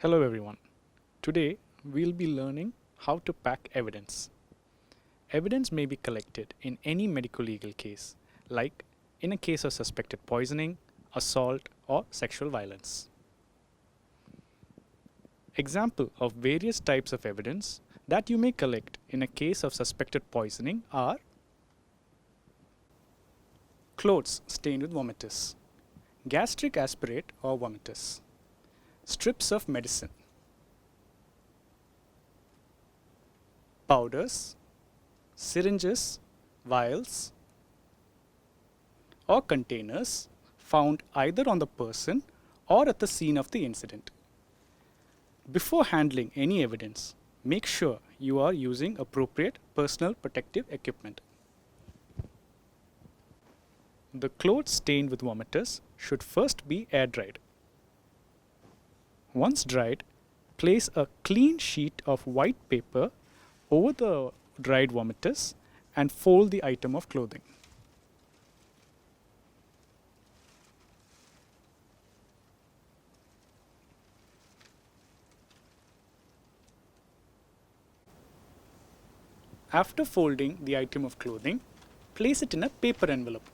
Hello everyone. Today we'll be learning how to pack evidence. Evidence may be collected in any medical legal case, like in a case of suspected poisoning, assault, or sexual violence. Example of various types of evidence that you may collect in a case of suspected poisoning are clothes stained with vomitus, gastric aspirate or vomitus, strips of medicine, powders, syringes, vials, or containers found either on the person or at the scene of the incident. Before handling any evidence, make sure you are using appropriate personal protective equipment. The clothes stained with vomitus should first be air dried. Once dried, place a clean sheet of white paper over the dried vomitus and fold the item of clothing. After folding the item of clothing, place it in a paper envelope.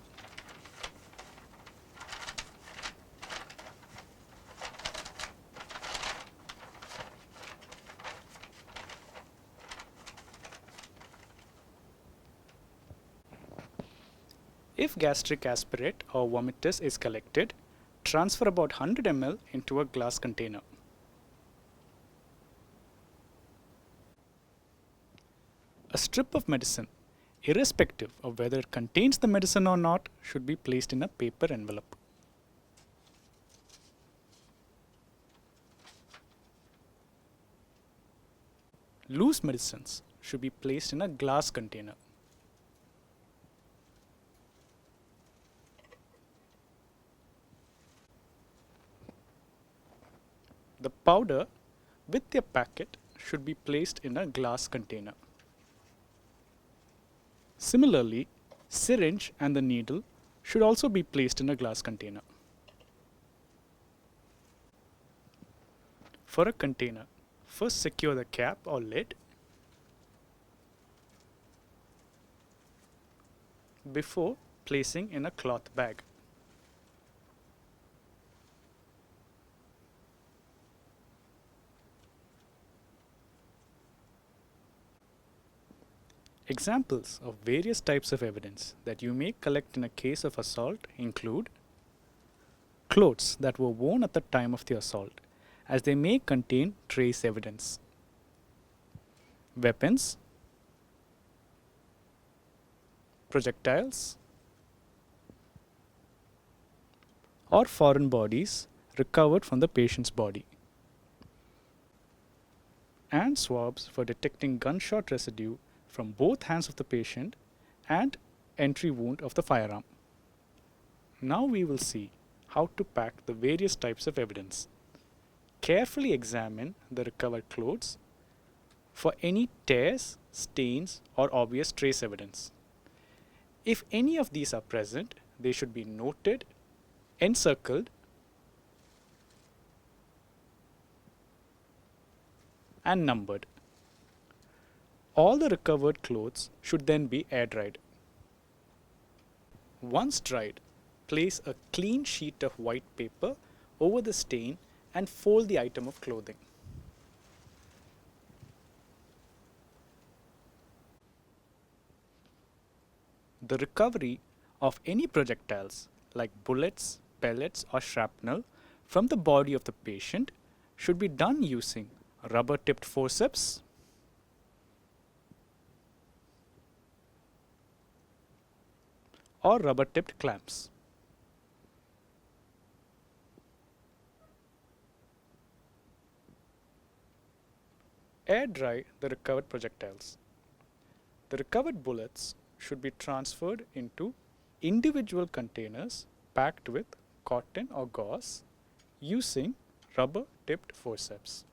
If gastric aspirate or vomitus is collected, transfer about 100 ml into a glass container. A strip of medicine, irrespective of whether it contains the medicine or not, should be placed in a paper envelope. Loose medicines should be placed in a glass container. The powder with their packet should be placed in a glass container. Similarly, syringe and the needle should also be placed in a glass container. For a container, first secure the cap or lid before placing in a cloth bag. Examples of various types of evidence that you may collect in a case of assault include clothes that were worn at the time of the assault, as they may contain trace evidence, weapons, projectiles, or foreign bodies recovered from the patient's body, and swabs for detecting gunshot residue from both hands of the patient and entry wound of the firearm. Now we will see how to pack the various types of evidence. Carefully examine the recovered clothes for any tears, stains, or obvious trace evidence. If any of these are present, they should be noted, encircled, and numbered. All the recovered clothes should then be air dried. Once dried, place a clean sheet of white paper over the stain and fold the item of clothing. The recovery of any projectiles like bullets, pellets, or shrapnel from the body of the patient should be done using rubber-tipped forceps, or rubber-tipped clamps. Air dry the recovered projectiles. The recovered bullets should be transferred into individual containers packed with cotton or gauze using rubber-tipped forceps.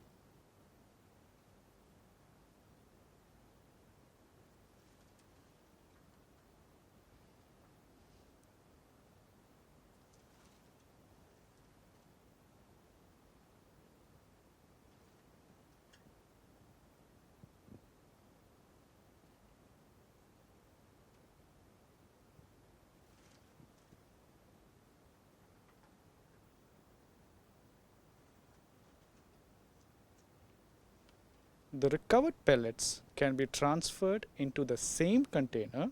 The recovered pellets can be transferred into the same container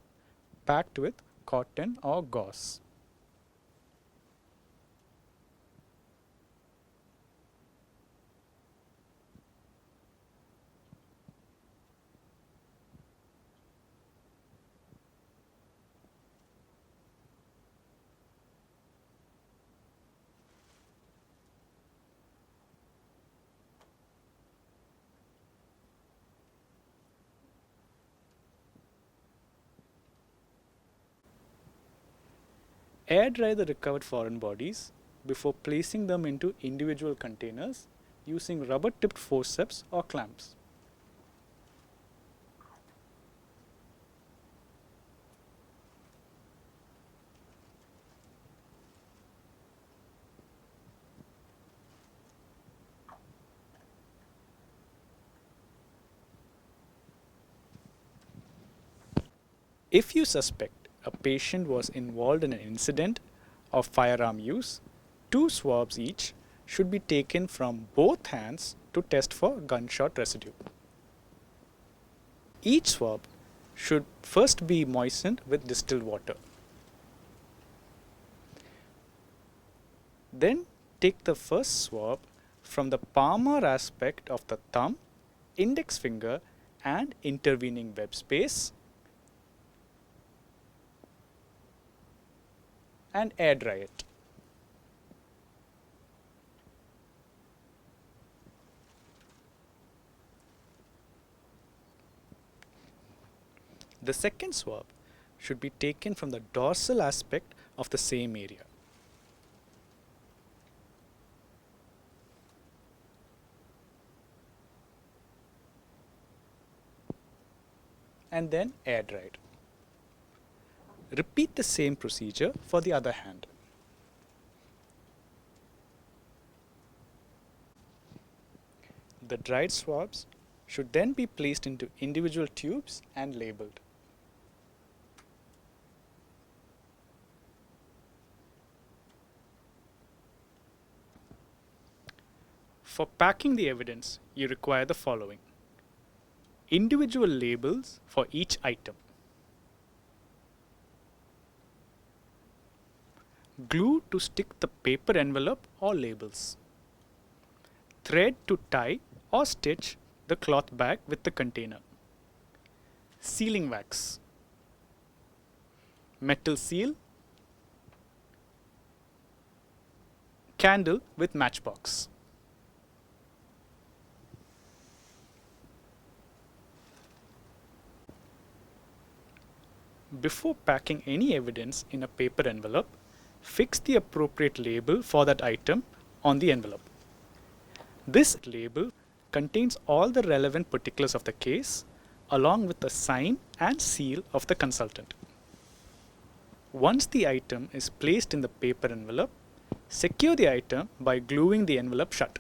packed with cotton or gauze. Air dry the recovered foreign bodies before placing them into individual containers using rubber tipped forceps or clamps. If you suspect a patient was involved in an incident of firearm use, 2 swabs each should be taken from both hands to test for gunshot residue. Each swab should first be moistened with distilled water. Then take the first swab from the palmar aspect of the thumb, index finger, and intervening web space and air dry it. The second swab should be taken from the dorsal aspect of the same area. And then air dried. Repeat the same procedure for the other hand. The dried swabs should then be placed into individual tubes and labeled. For packing the evidence, you require the following: individual labels for each item, glue to stick the paper envelope or labels, thread to tie or stitch the cloth bag with the container, sealing wax, metal seal, candle with matchbox. Before packing any evidence in a paper envelope, fix the appropriate label for that item on the envelope. This label contains all the relevant particulars of the case, along with the sign and seal of the consultant. Once the item is placed in the paper envelope, secure the item by gluing the envelope shut.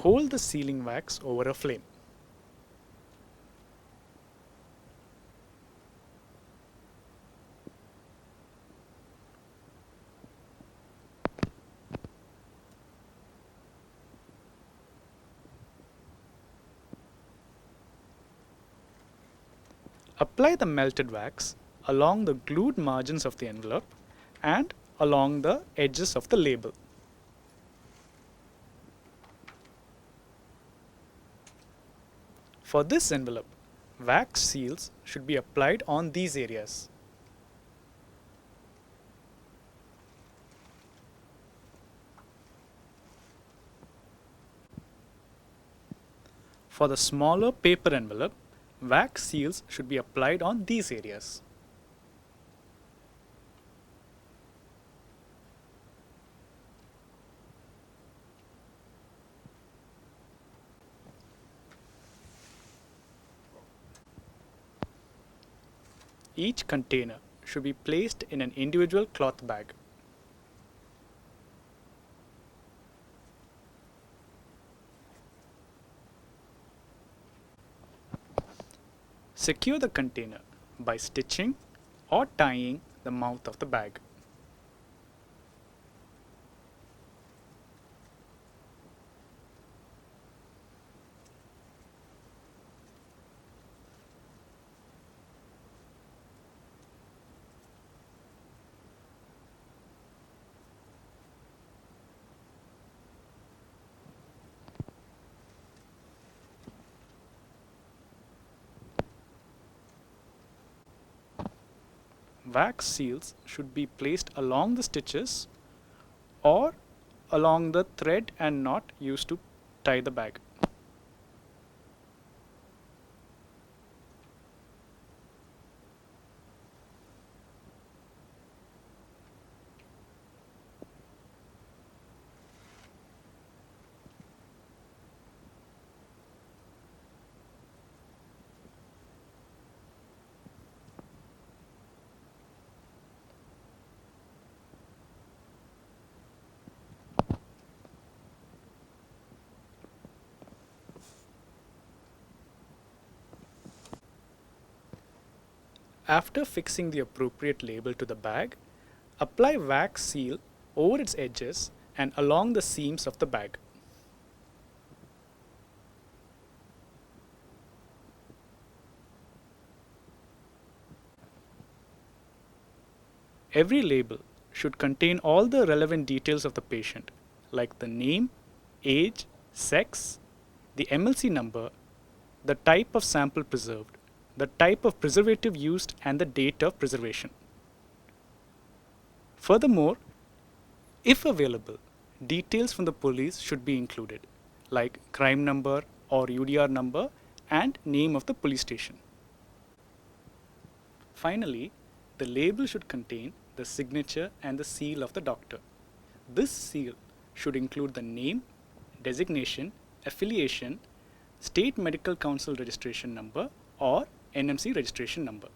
Hold the sealing wax over a flame. Apply the melted wax along the glued margins of the envelope and along the edges of the label. For this envelope, wax seals should be applied on these areas. For the smaller paper envelope, wax seals should be applied on these areas. Each container should be placed in an individual cloth bag. Secure the container by stitching or tying the mouth of the bag. Wax seals should be placed along the stitches or along the thread and knot used to tie the bag. After fixing the appropriate label to the bag, apply wax seal over its edges and along the seams of the bag. Every label should contain all the relevant details of the patient, like the name, age, sex, the MLC number, the type of sample preserved, the type of preservative used, and the date of preservation. Furthermore, if available, details from the police should be included, like crime number or UDR number and name of the police station. Finally, the label should contain the signature and the seal of the doctor. This seal should include the name, designation, affiliation, State Medical Council registration number or NMC registration number.